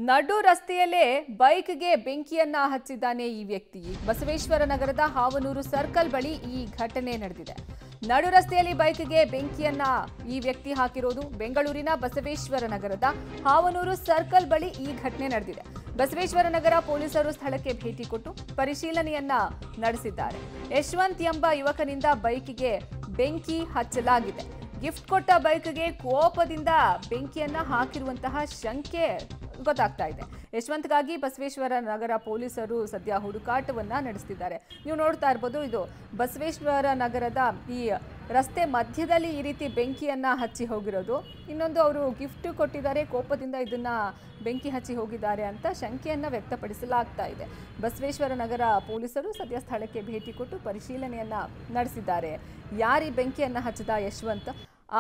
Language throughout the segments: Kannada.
ನಡು ರಸ್ತೆಯಲ್ಲೇ ಬೈಕ್ಗೆ ಬೆಂಕಿಯನ್ನ ಹಚ್ಚಿದ್ದಾನೆ ಈ ವ್ಯಕ್ತಿ. ಬಸವೇಶ್ವರ ನಗರದ ಹಾವನೂರು ಸರ್ಕಲ್ ಬಳಿ ಈ ಘಟನೆ ನಡೆದಿದೆ. ನಡು ರಸ್ತೆಯಲ್ಲಿ ಬೈಕ್ಗೆ ಬೆಂಕಿಯನ್ನ ಈ ವ್ಯಕ್ತಿ ಹಾಕಿರೋದು ಬೆಂಗಳೂರಿನ ಬಸವೇಶ್ವರ ನಗರದ ಹಾವನೂರು ಸರ್ಕಲ್ ಬಳಿ ಈ ಘಟನೆ ನಡೆದಿದೆ. ಬಸವೇಶ್ವರ ನಗರ ಪೊಲೀಸರು ಸ್ಥಳಕ್ಕೆ ಭೇಟಿ ಕೊಟ್ಟು ಪರಿಶೀಲನೆಯನ್ನ ನಡೆಸಿದ್ದಾರೆ. ಯಶವಂತ್ ಎಂಬ ಯುವಕನಿಂದ ಬೈಕ್ಗೆ ಬೆಂಕಿ ಹಚ್ಚಲಾಗಿದೆ. ಗಿಫ್ಟ್ ಕೊಟ್ಟ ಬೈಕ್ಗೆ ಕೋಪದಿಂದ ಬೆಂಕಿಯನ್ನ ಹಾಕಿರುವಂತಹ ಶಂಕೆ ಗೊತ್ತಾಗ್ತಾ ಇದೆ. ಯಶವಂತ್ಗಾಗಿ ಬಸವೇಶ್ವರ ನಗರ ಪೊಲೀಸರು ಸದ್ಯ ಹುಡುಕಾಟವನ್ನ ನಡೆಸುತ್ತಿದ್ದಾರೆ. ನೀವು ನೋಡ್ತಾ ಇರಬಹುದು, ಇದು ಬಸವೇಶ್ವರ ನಗರದ ಈ ರಸ್ತೆ ಮಧ್ಯದಲ್ಲಿ ಈ ರೀತಿ ಬೆಂಕಿಯನ್ನ ಹಚ್ಚಿ ಹೋಗಿರೋದು. ಇನ್ನೊಂದು, ಅವರು ಗಿಫ್ಟ್ ಕೊಟ್ಟಿದ್ದಾರೆ, ಕೋಪದಿಂದ ಇದನ್ನ ಬೆಂಕಿ ಹಚ್ಚಿ ಹೋಗಿದ್ದಾರೆ ಅಂತ ಶಂಕೆಯನ್ನ ವ್ಯಕ್ತಪಡಿಸಲಾಗ್ತಾ ಇದೆ. ಬಸವೇಶ್ವರ ನಗರ ಪೊಲೀಸರು ಸದ್ಯ ಸ್ಥಳಕ್ಕೆ ಭೇಟಿ ಕೊಟ್ಟು ಪರಿಶೀಲನೆಯನ್ನ ನಡೆಸಿದ್ದಾರೆ. ಯಾರಿ ಬೆಂಕಿಯನ್ನ ಹಚ್ಚಿದ ಯಶವಂತ್,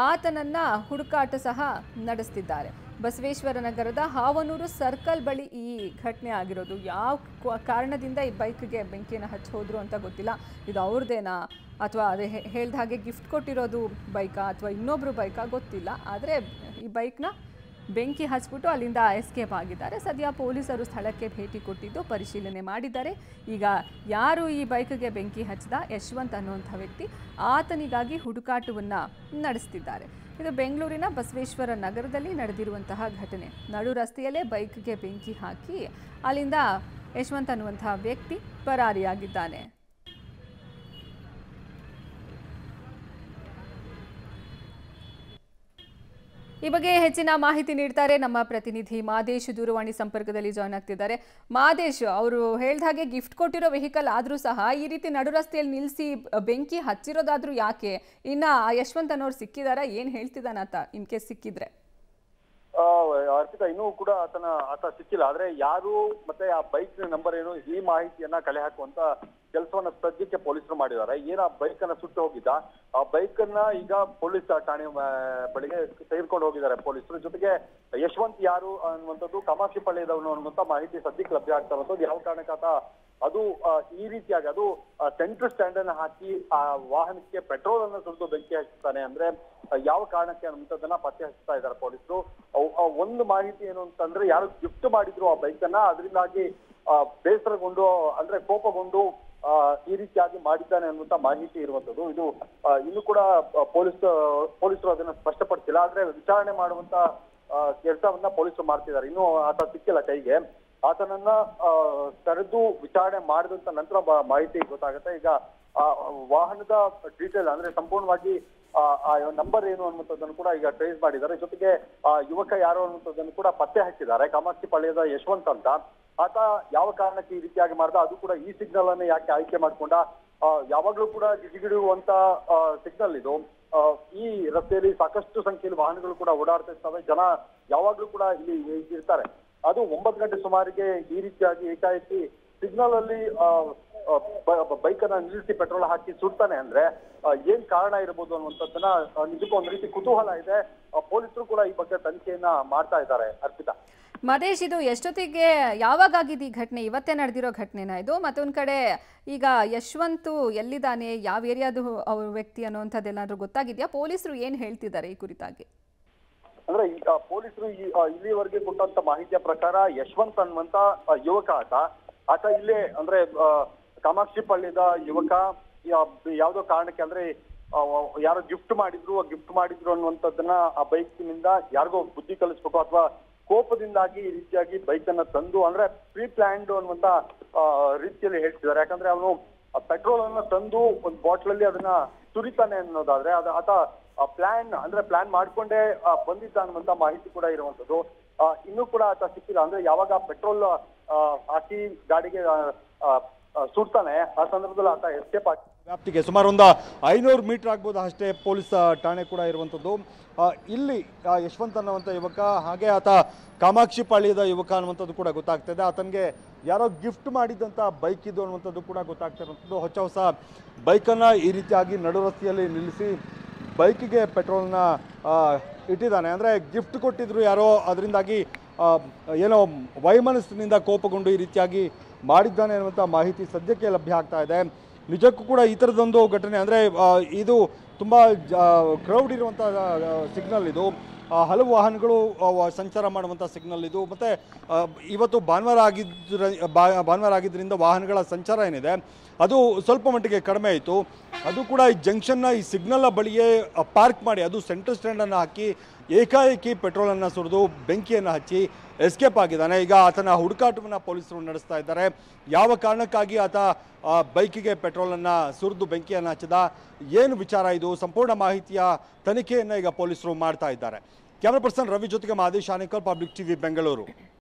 ಆತನನ್ನ ಹುಡುಕಾಟ ಸಹ ನಡೆಸುತ್ತಿದ್ದಾರೆ. ಬಸವೇಶ್ವರ ನಗರದ ಹಾವನೂರು ಸರ್ಕಲ್ ಬಳಿ ಈ ಘಟನೆ ಆಗಿರೋದು. ಯಾವ ಕಾರಣದಿಂದ ಈ ಬೈಕ್ಗೆ ಬೆಂಕಿಯನ್ನು ಹಚ್ಚಿ ಹೋದ್ರು ಅಂತ ಗೊತ್ತಿಲ್ಲ. ಇದು ಅವ್ರದ್ದೇನಾ ಅಥವಾ ಅದೇ ಹೇಳ್ದ ಹಾಗೆ ಗಿಫ್ಟ್ ಕೊಟ್ಟಿರೋದು ಬೈಕಾ ಅಥವಾ ಇನ್ನೊಬ್ರು ಬೈಕಾ ಗೊತ್ತಿಲ್ಲ. ಆದರೆ ಈ ಬೈಕ್ನ ಬೆಂಕಿ ಹಚ್ಬಿಟ್ಟು ಅಲ್ಲಿಂದ ಎಸ್ಕೇಪ್ ಆಗಿದ್ದಾರೆ. ಸದ್ಯ ಪೊಲೀಸರು ಸ್ಥಳಕ್ಕೆ ಭೇಟಿ ಕೊಟ್ಟಿದ್ದು ಪರಿಶೀಲನೆ ಮಾಡಿದ್ದಾರೆ. ಈಗ ಯಾರು ಈ ಬೈಕ್ಗೆ ಬೆಂಕಿ ಹಚ್ಚಿದ ಯಶವಂತ್ ಅನ್ನುವಂಥ ವ್ಯಕ್ತಿ, ಆತನಿಗಾಗಿ ಹುಡುಕಾಟವನ್ನು ನಡೆಸುತ್ತಿದ್ದಾರೆ. ಇದು ಬೆಂಗಳೂರಿನ ಬಸವೇಶ್ವರ ನಗರದಲ್ಲಿ ನಡೆದಿರುವಂತಹ ಘಟನೆ. ನಡು ರಸ್ತೆಯಲ್ಲೇ ಬೈಕ್ಗೆ ಬೆಂಕಿ ಹಾಕಿ ಅಲ್ಲಿಂದ ಯಶವಂತ್ ಅನ್ನುವಂತಹ ವ್ಯಕ್ತಿ ಪರಾರಿಯಾಗಿದ್ದಾನೆ. ಈ ಬಗ್ಗೆ ಹೆಚ್ಚಿನ ಮಾಹಿತಿ ನೀಡ್ತಾರೆ ನಮ್ಮ ಪ್ರತಿನಿಧಿ ಮಾದೇಶ್. ದೂರವಾಣಿ ಸಂಪರ್ಕದಲ್ಲಿ ಜಾಯ್ನ್ ಆಗ್ತಿದ್ದಾರೆ. ಮಾದೇಶ್, ಅವರು ಹೇಳ್ದ ಹಾಗೆ ಗಿಫ್ಟ್ ಕೊಟ್ಟಿರೋ ವೆಹಿಕಲ್ ಆದರೂ ಸಹ ಈ ರೀತಿ ನಡು ರಸ್ತೆಯಲ್ಲಿ ನಿಲ್ಲಿಸಿ ಬೆಂಕಿ ಹಚ್ಚಿರೋದಾದ್ರೂ ಯಾಕೆ? ಇನ್ನ ಯಶವಂತ್ ಅನ್ನೋರು ಸಿಕ್ಕಿದಾರ? ಏನ್ ಹೇಳ್ತಿದ್ದಾನಾತ ಇನ್ ಕೇಸ್ ಸಿಕ್ಕಿದ್ರೆ? ಅರ್ಪಿತಾ, ಇನ್ನೂ ಕೂಡ ಆತ ಸಿಕ್ಕಿಲ್ಲ. ಆದ್ರೆ ಯಾರು ಮತ್ತೆ ಆ ಬೈಕ್ ನಂಬರ್ ಏನು, ಈ ಮಾಹಿತಿಯನ್ನ ಕಲೆ ಹಾಕುವಂತ ಕೆಲಸವನ್ನ ಸದ್ಯಕ್ಕೆ ಪೊಲೀಸರು ಮಾಡಿದ್ದಾರೆ. ಏನ ಬೈಕ್ ಅನ್ನ ಸುಟ್ಟು ಹೋಗಿದ್ದ, ಆ ಬೈಕ್ ಅನ್ನ ಈಗ ಪೊಲೀಸ್ ಠಾಣೆ ಬಳಿಗೆ ತೆಗೆದುಕೊಂಡು ಹೋಗಿದ್ದಾರೆ ಪೊಲೀಸರು. ಜೊತೆಗೆ ಯಶವಂತ್ ಯಾರು ಅನ್ನುವಂಥದ್ದು, ಕಾಮಾಕ್ಷಿ ಪಾಳ್ಯದವನು ಅನ್ನುವಂತ ಮಾಹಿತಿ ಸದ್ಯಕ್ಕೆ ಲಭ್ಯ ಆಗ್ತಾ ಇರುವಂತದ್ದು. ಯಾವ ಕಾರಣಕ್ಕಾತ ಅದು ಈ ರೀತಿಯಾಗಿ ಅದು ಸೆಂಟ್ರಲ್ ಸ್ಟ್ಯಾಂಡ್ ಅನ್ನ ಹಾಕಿ ಆ ವಾಹನಕ್ಕೆ ಪೆಟ್ರೋಲ್ ಅನ್ನ ಸುರಿದು ಬೆಂಕಿ ಹಚ್ತಾನೆ ಅಂದ್ರೆ ಯಾವ ಕಾರಣಕ್ಕೆ ಅನ್ನುವಂಥದ್ದನ್ನ ಪತ್ತೆ ಹಚ್ತಾ ಇದ್ದಾರೆ ಪೊಲೀಸರು. ಒಂದು ಮಾಹಿತಿ ಏನು ಅಂತಂದ್ರೆ, ಯಾರು ಗಿಫ್ಟ್ ಮಾಡಿದ್ರು ಆ ಬೈಕ್ ಅನ್ನ, ಅದರಿಂದಾಗಿ ಬೇಸರಗೊಂಡು ಅಂದ್ರೆ ಕೋಪಗೊಂಡು ಈ ರೀತಿಯಾಗಿ ಮಾಡಿದ್ದಾನೆ ಅನ್ನುವಂತ ಮಾಹಿತಿ ಇರುವಂತದ್ದು. ಇದು ಇನ್ನು ಕೂಡ ಪೊಲೀಸರು ಅದನ್ನ ಸ್ಪಷ್ಟಪಡಿಸಿಲ್ಲ. ಆದ್ರೆ ವಿಚಾರಣೆ ಮಾಡುವಂತ ಕೆಲಸವನ್ನ ಪೊಲೀಸರು ಮಾಡ್ತಿದ್ದಾರೆ. ಇನ್ನು ಆತ ಸಿಕ್ಕಿಲ್ಲ ಕೈಗೆ. ಆತನನ್ನ ಕರೆದು ವಿಚಾರಣೆ ಮಾಡಿದಂತ ನಂತರ ಮಾಹಿತಿ ಗೊತ್ತಾಗುತ್ತೆ. ಈಗ ವಾಹನದ ಡೀಟೇಲ್ ಅಂದ್ರೆ ಸಂಪೂರ್ಣವಾಗಿ ಆ ನಂಬರ್ ಏನು ಅನ್ನುವಂಥದ್ದನ್ನು ಕೂಡ ಈಗ ಟ್ರೇಸ್ ಮಾಡಿದ್ದಾರೆ. ಜೊತೆಗೆ ಆ ಯುವಕ ಯಾರು ಅನ್ನುವಂಥದ್ದನ್ನು ಕೂಡ ಪತ್ತೆ ಹಚ್ಚಿದ್ದಾರೆ. ಕಾಮಾಕ್ಷಿ ಪಾಳ್ಯದ ಯಶವಂತ್ ಅಂತ. ಆತ ಯಾವ ಕಾರಣಕ್ಕೆ ಈ ರೀತಿಯಾಗಿ ಮಾಡ್ದ, ಅದು ಕೂಡ ಈ ಸಿಗ್ನಲ್ ಅನ್ನ ಯಾಕೆ ಆಯ್ಕೆ ಮಾಡ್ಕೊಂಡ? ಯಾವಾಗ್ಲೂ ಕೂಡ ಗಿಜಿಗಿಡುವಂತ ಸಿಗ್ನಲ್ ಇದು. ಈ ರಸ್ತೆಯಲ್ಲಿ ಸಾಕಷ್ಟು ಸಂಖ್ಯೆಯಲ್ಲಿ ವಾಹನಗಳು ಕೂಡ ಓಡಾಡ್ತಾ ಇರ್ತವೆ. ಜನ ಯಾವಾಗ್ಲೂ ಕೂಡ ಇಲ್ಲಿ ಇರ್ತಾರೆ. ಅದು 9 ಗಂಟೆ ಸುಮಾರಿಗೆ ಈ ರೀತಿಯಾಗಿ ಏಕಾಏಕಿ ಸಿಗ್ನಲ್ ಅಲ್ಲಿ ಬೈಕ್ ಅನ್ನ ನಿಲ್ಲಿಸಿ ಪೆಟ್ರೋಲ್ ಹಾಕಿ ಸುಡ್ತಾನೆ ಅಂದ್ರೆ ಏನ್ ಕಾರಣ ಇರಬಹುದು ಅನ್ನುವಂಥದ್ದನ್ನ ನಿಜಕ್ಕೂ ಒಂದ್ ರೀತಿ ಕುತೂಹಲ ಇದೆ. ಪೊಲೀಸರು ಕೂಡ ಈ ಬಗ್ಗೆ ತನಿಖೆಯನ್ನ ಮಾಡ್ತಾ ಇದ್ದಾರೆ. ಅರ್ಪಿತಾ, ಮದೇಶ್, ಇದು ಎಷ್ಟೊತ್ತಿಗೆ ಯಾವಾಗ ಆಗಿದ್ದು ಈ ಘಟನೆ? ಇವತ್ತೇ ನಡೆದಿರೋ ಘಟನೆನಾ ಇದು? ಮತ್ತೊಂದ್ ಕಡೆ ಈಗ ಯಶವಂತ್ ಎಲ್ಲಿದ್ದಾನೆ, ಯಾವ ಏರಿಯಾದು ಅವ್ರ ವ್ಯಕ್ತಿ ಅನ್ನುವಂಥದ್ದೆಲ್ಲಾದ್ರೂ ಗೊತ್ತಾಗಿದ್ಯಾ? ಪೊಲೀಸರು ಏನ್ ಹೇಳ್ತಿದ್ದಾರೆ ಈ ಕುರಿತಾಗಿ? ಅಂದ್ರೆ ಪೊಲೀಸರು ಇಲ್ಲಿವರೆಗೆ ಕೊಟ್ಟಂತ ಮಾಹಿತಿಯ ಪ್ರಕಾರ ಯಶವಂತ್ ಅನ್ನುವಂತ ಯುವಕ ಆತ ಇಲ್ಲೇ ಅಂದ್ರೆ ಕಾಮಾಕ್ಷಿ ಪಾಳ್ಯದ ಯುವಕ. ಯಾವ್ದೋ ಕಾರಣಕ್ಕೆ ಅಂದ್ರೆ ಯಾರೋ ಗಿಫ್ಟ್ ಮಾಡಿದ್ರು ಅನ್ನುವಂಥದ್ದನ್ನ ಆ ಬೈಕ್ನಿಂದ ಯಾರಿಗೋ ಬುದ್ಧಿ ಕಲಿಸ್ಬೇಕು ಅಥವಾ ಕೋಪದಿಂದಾಗಿ ಈ ರೀತಿಯಾಗಿ ಬೈಕ್ ಅನ್ನ ತಂದು ಅಂದ್ರೆ ಪ್ರೀ ಪ್ಲಾನ್ಡ್ ಅನ್ನುವಂತ ರೀತಿಯಲ್ಲಿ ಹೇಳ್ತಿದ್ದಾರೆ. ಯಾಕಂದ್ರೆ ಅವನು ಪೆಟ್ರೋಲ್ ಅನ್ನ ತಂದು ಒಂದು ಬಾಟ್ಲ್ ಅಲ್ಲಿ ಅದನ್ನ ಸುರಿತಾನೆ ಅನ್ನೋದಾದ್ರೆ ಆತ ಪ್ಲಾನ್ ಮಾಡ್ಕೊಂಡೇ ಬಂದಿದ್ದ ಅನ್ನುವಂತ ಮಾಹಿತಿ ಕೂಡ ಇರುವಂತದ್ದು. ಇನ್ನೂ ಕೂಡ ಆತ ಸಿಕ್ಕಿಲ್ಲ. ಅಂದ್ರೆ ಯಾವಾಗ ಪೆಟ್ರೋಲ್ ಹಾಕಿ ಗಾಡಿಗೆ ಸುಡ್ತಾನೆ ಆ ಸಂದರ್ಭದಲ್ಲಿ ಆತ ಎಸ್ಕೇಪ್ ಆಗಿ ವ್ಯಾಪ್ತಿಗೆ ಸುಮಾರು ಒಂದು 500 ಮೀಟರ್ ಆಗ್ಬೋದು ಅಷ್ಟೇ ಪೊಲೀಸ್ ಠಾಣೆ ಕೂಡ ಇರುವಂಥದ್ದು. ಇಲ್ಲಿ ಯಶವಂತ್ ಅನ್ನುವಂಥ ಯುವಕ, ಹಾಗೆ ಆತ ಕಾಮಾಕ್ಷಿ ಪಾಳ್ಯದ ಯುವಕ ಅನ್ನುವಂಥದ್ದು ಕೂಡ ಗೊತ್ತಾಗ್ತಾ ಇದೆ. ಆತನಿಗೆ ಯಾರೋ ಗಿಫ್ಟ್ ಮಾಡಿದಂಥ ಬೈಕ್ ಇದು ಅನ್ನುವಂಥದ್ದು ಕೂಡ ಗೊತ್ತಾಗ್ತಾ ಇರುವಂಥದ್ದು. ಹೊಸ ಬೈಕನ್ನು ಈ ರೀತಿಯಾಗಿ ನಡು ರಸ್ತೆಯಲ್ಲಿ ನಿಲ್ಲಿಸಿ ಬೈಕಿಗೆ ಪೆಟ್ರೋಲ್ನ ಇಟ್ಟಿದ್ದಾನೆ. ಅಂದರೆ ಗಿಫ್ಟ್ ಕೊಟ್ಟಿದ್ರು ಯಾರೋ, ಅದರಿಂದಾಗಿ ಏನೋ ವೈಮನಸ್ಸಿನಿಂದ ಕೋಪಗೊಂಡು ಈ ರೀತಿಯಾಗಿ ಮಾಡಿದ್ದಾನೆ ಅನ್ನುವಂಥ ಮಾಹಿತಿ ಸದ್ಯಕ್ಕೆ ಲಭ್ಯ ಆಗ್ತಾ ಇದೆ. ನಿಜಕ್ಕೂ ಕೂಡ ಈ ಥರದೊಂದು ಘಟನೆ ಅಂದರೆ ಇದು ತುಂಬ ಕ್ರೌಡ್ ಇರುವಂಥ ಸಿಗ್ನಲ್ ಇದು. ಹಲವು ವಾಹನಗಳು ಸಂಚಾರ ಮಾಡುವಂಥ ಸಿಗ್ನಲ್ ಇದು. ಮತ್ತು ಇವತ್ತು ಭಾನುವಾರ ಆಗಿದ್ದರಿಂದ ವಾಹನಗಳ ಸಂಚಾರ ಏನಿದೆ ಅದು ಸ್ವಲ್ಪ ಮಟ್ಟಿಗೆ ಕಡಿಮೆ ಆಯಿತು. ಅದು ಕೂಡ ಈ ಜಂಕ್ಷನ್ನ ಈ ಸಿಗ್ನಲ್ನ ಬಳಿಯೇ ಪಾರ್ಕ್ ಮಾಡಿ, ಅದು ಸೆಂಟ್ರಲ್ ಸ್ಟ್ಯಾಂಡನ್ನು ಹಾಕಿ ಏಕಾಏಕಿ ಪೆಟ್ರೋಲನ್ನು ಸುರಿದು ಬೆಂಕಿಯನ್ನು ಹಚ್ಚಿ ಎಸ್ಕೇಪ್ ಆಗಿದ್ದಾನೆ. ಈಗ ಆತನ ಹುಡುಕಾಟವನ್ನು ಪೊಲೀಸರು ನಡೆಸ್ತಾ ಇದ್ದಾರೆ. ಯಾವ ಕಾರಣಕ್ಕಾಗಿ ಆತ ಬೈಕಿಗೆ ಪೆಟ್ರೋಲನ್ನು ಸುರಿದು ಬೆಂಕಿಯನ್ನು ಹಚ್ಚಿದ, ಏನು ವಿಚಾರ ಇದು, ಸಂಪೂರ್ಣ ಮಾಹಿತಿಯ ತನಿಖೆಯನ್ನು ಈಗ ಪೊಲೀಸರು ಮಾಡ್ತಾ ಇದ್ದಾರೆ. ಕ್ಯಾಮರಾ ಪರ್ಸನ್ ರವಿ ಜೊತೆಗೆ ಮಹದೇಶ್ ಆನೇಕಲ್, ಪಬ್ಲಿಕ್ ಟಿವಿ, ಬೆಂಗಳೂರು.